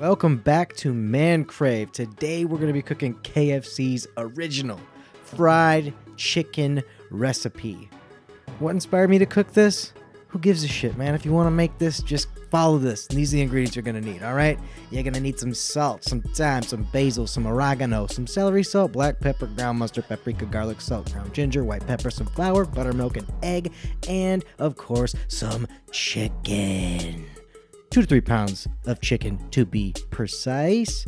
Welcome back to Crave. Today we're going to be cooking KFC's original fried chicken recipe. What inspired me to cook this? Who gives a shit, man? If you want to make this, just follow this. And these are the ingredients you're going to need, all right? You're going to need some salt, some thyme, some basil, some oregano, some celery salt, black pepper, ground mustard, paprika, garlic salt, ground ginger, white pepper, some flour, buttermilk, an egg, and, of course, some chicken. 2 to 3 pounds of chicken to be precise.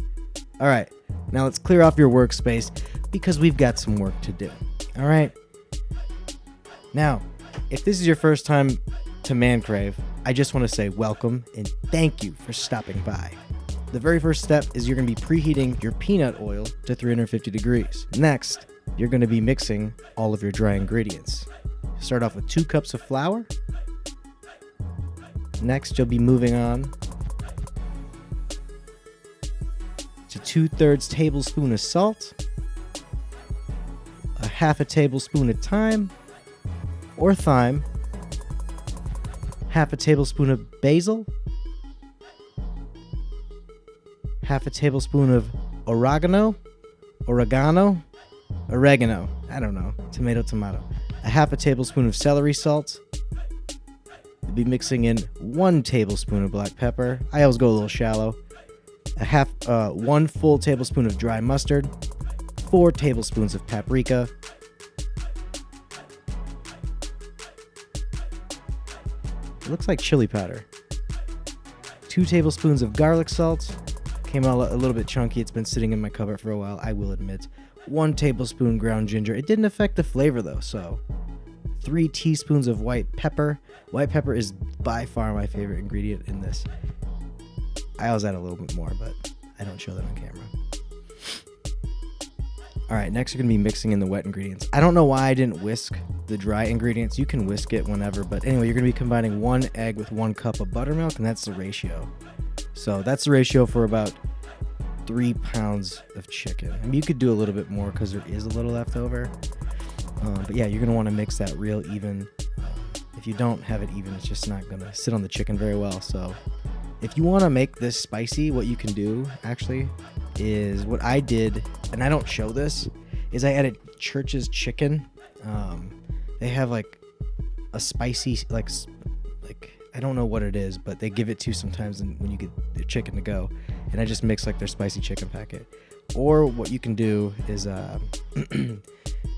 All right, now let's clear off your workspace because we've got some work to do. All right. Now, if this is your first time to Crave, I just want to say welcome and thank you for stopping by. The very first step is you're going to be preheating your peanut oil to 350 degrees. Next, you're going to be mixing all of your dry ingredients. Start off with 2 cups of flour. Next, you'll be moving on to 2/3 tablespoon of salt, a 1/2 tablespoon of thyme, 1/2 tablespoon of basil, 1/2 tablespoon of oregano, I don't know, tomato, a 1/2 tablespoon of celery salt. You'll be mixing in 1 tablespoon of black pepper. I always go a little shallow. 1 full tablespoon of dry mustard, 4 tablespoons of paprika, it looks like chili powder, 2 tablespoons of garlic salt. Came out a little bit chunky. It's been sitting in my cupboard for a while, I will admit. 1 tablespoon ground ginger. It didn't affect the flavor though, so 3 teaspoons of white pepper. White pepper is by far my favorite ingredient in this. I always add a little bit more, but I don't show that on camera. All right, next you're going to be mixing in the wet ingredients. I don't know why I didn't whisk the dry ingredients. You can whisk it whenever, but anyway, you're going to be combining 1 egg with 1 cup of buttermilk, and that's the ratio. So that's the ratio for about 3 pounds of chicken. I mean, you could do a little bit more because there is a little left over. But yeah, you're going to want to mix that real even. If you don't have it even, it's just not going to sit on the chicken very well. So if you want to make this spicy, what you can do actually is what I did, and I don't show this, is I added Church's chicken. They have like a spicy, like I don't know what it is, but they give it to you sometimes when you get the chicken to go. And I just mix like their spicy chicken packet. Or what you can do is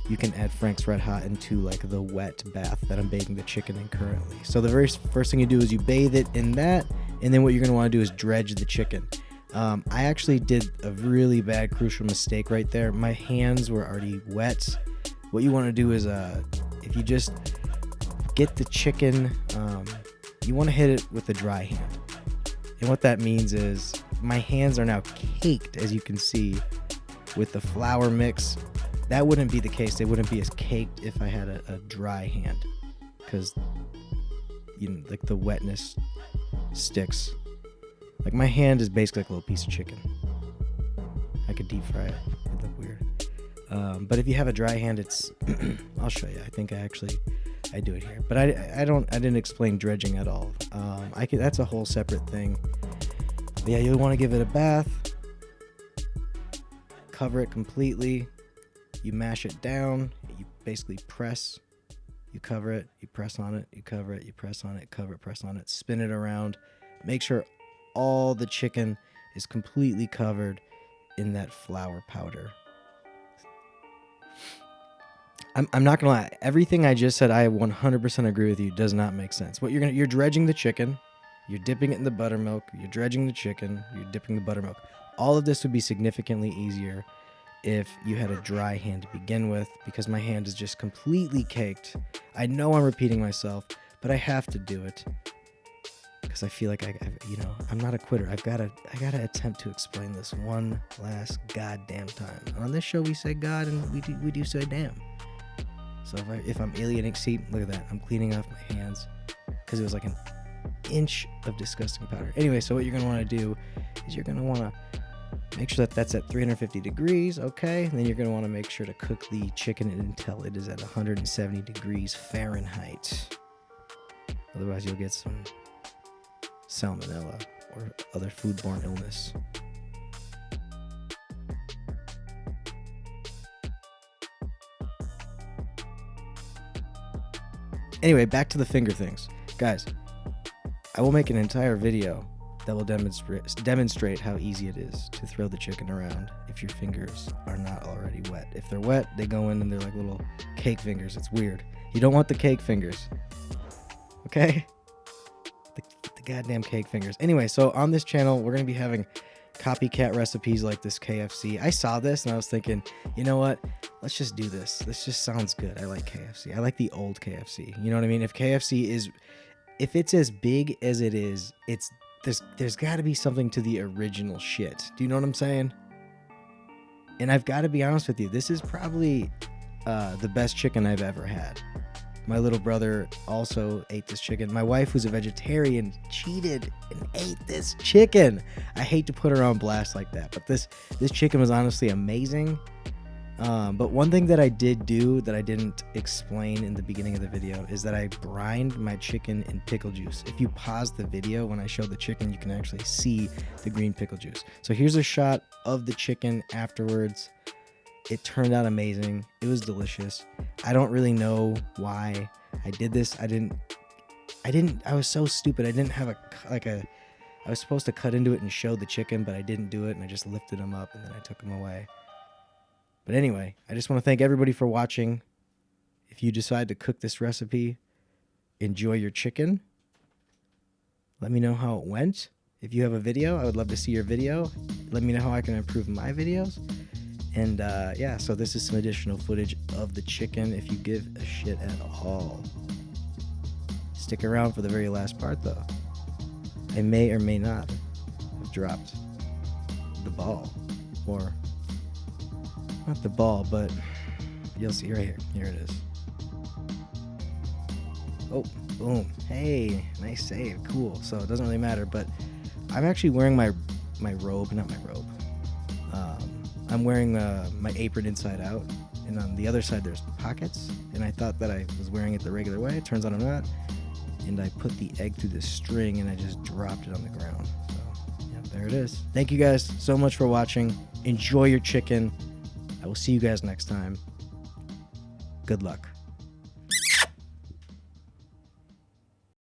you can add Frank's Red Hot into like the wet bath that I'm bathing the chicken in currently. So the very first thing you do is you bathe it in that, and then what you're going to want to do is dredge the chicken. I actually did a really bad crucial mistake right there. My hands were already wet. What you want to do is if you just get the chicken, you want to hit it with a dry hand. And what that means is my hands are now caked, as you can see, with the flour mix. That wouldn't be the case. They wouldn't be as caked if I had a dry hand, because like the wetness sticks. Like my hand is basically like a little piece of chicken. I could deep fry it. It'd look weird. But if you have a dry hand, it's I'll show you. I think I do it here, but I didn't explain dredging at all. That's a whole separate thing. But yeah, you'll want to give it a bath. Cover it completely. You mash it down, you basically press, you cover it, you press on it, you cover it, you press on it, cover it, press on it, spin it around. Make sure all the chicken is completely covered in that flour powder. I'm not gonna lie, everything I just said, I 100% agree with you, does not make sense. What you're dredging the chicken, you're dipping it in the buttermilk, you're dredging the chicken, you're dipping the buttermilk. All of this would be significantly easier if you had a dry hand to begin with, because my hand is just completely caked. I know I'm repeating myself, but I have to do it because I feel like I'm not a quitter. I gotta attempt to explain this one last goddamn time. On this show, we say God and we do say damn. So if I'm alienating, see, look at that. I'm cleaning off my hands because it was like an inch of disgusting powder. Anyway, so what you're gonna want to do is you're gonna want to make sure that that's at 350 degrees, okay? And then you're going to want to make sure to cook the chicken until it is at 170 degrees Fahrenheit. Otherwise, you'll get some salmonella or other foodborne illness. Anyway, back to the finger things. Guys, I will make an entire video that will demonstrate how easy it is to throw the chicken around if your fingers are not already wet. If they're wet, they go in and they're like little cake fingers. It's weird. You don't want the cake fingers. Okay? The goddamn cake fingers. Anyway, so on this channel, we're going to be having copycat recipes like this KFC. I saw this and I was thinking, you know what? Let's just do this. This just sounds good. I like KFC. I like the old KFC. You know what I mean? If it's as big as it is, there's got to be something to the original shit. Do you know what I'm saying? And I've got to be honest with you. This is probably the best chicken I've ever had. My little brother also ate this chicken. My wife, who's a vegetarian, cheated and ate this chicken. I hate to put her on blast like that, but this chicken was honestly amazing. But one thing that I did do that I didn't explain in the beginning of the video is that I brined my chicken in pickle juice. If you pause the video when I show the chicken, you can actually see the green pickle juice. So here's a shot of the chicken afterwards. It turned out amazing. It was delicious. I don't really know why I did this. I was so stupid. I didn't have I was supposed to cut into it and show the chicken, but I didn't do it, and I just lifted them up and then I took them away. But anyway, I just want to thank everybody for watching. If you decide to cook this recipe, enjoy your chicken. Let me know how it went. If you have a video, I would love to see your video. Let me know how I can improve my videos. And yeah, so this is some additional footage of the chicken if you give a shit at all. Stick around for the very last part though. I may or may not have dropped the ball. Or, not the ball, but you'll see right here. Here it is. Oh, boom. Hey, nice save. Cool. So it doesn't really matter, but I'm actually wearing my robe, not my robe. I'm wearing my apron inside out, and on the other side there's pockets, and I thought that I was wearing it the regular way. It turns out I'm not, and I put the egg through the string and I just dropped it on the ground. So yeah, there it is. Thank you guys so much for watching. Enjoy your chicken. I will see you guys next time. Good luck.